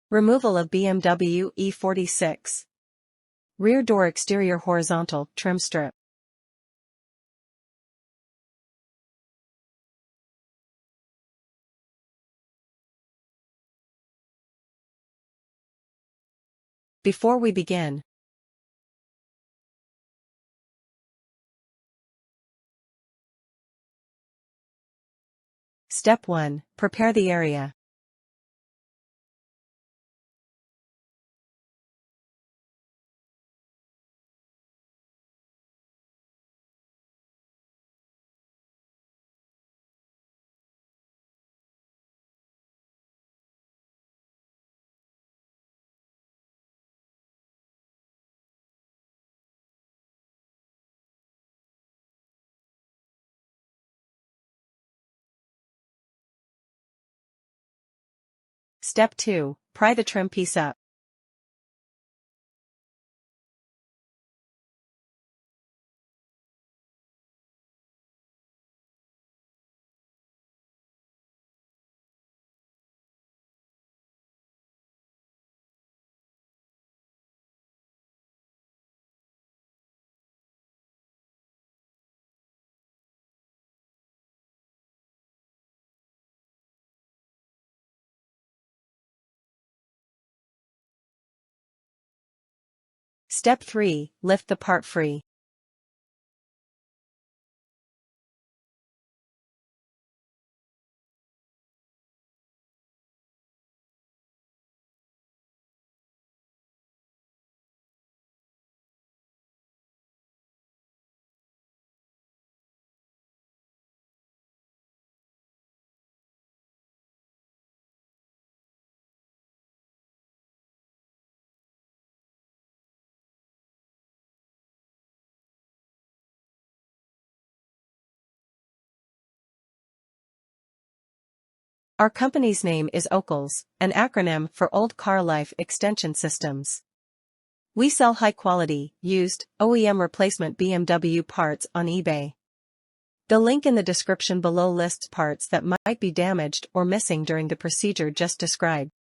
Removal of BMW E46 Rear door exterior horizontal trim strip. Before we begin, Step 1. Prepare the area. Step 2. Pry the trim piece up. Step 3. Lift the part free. Our company's name is OCLS, an acronym for Old Car Life Extension Systems. We sell high-quality, used, OEM replacement BMW parts on eBay. The link in the description below lists parts that might be damaged or missing during the procedure just described.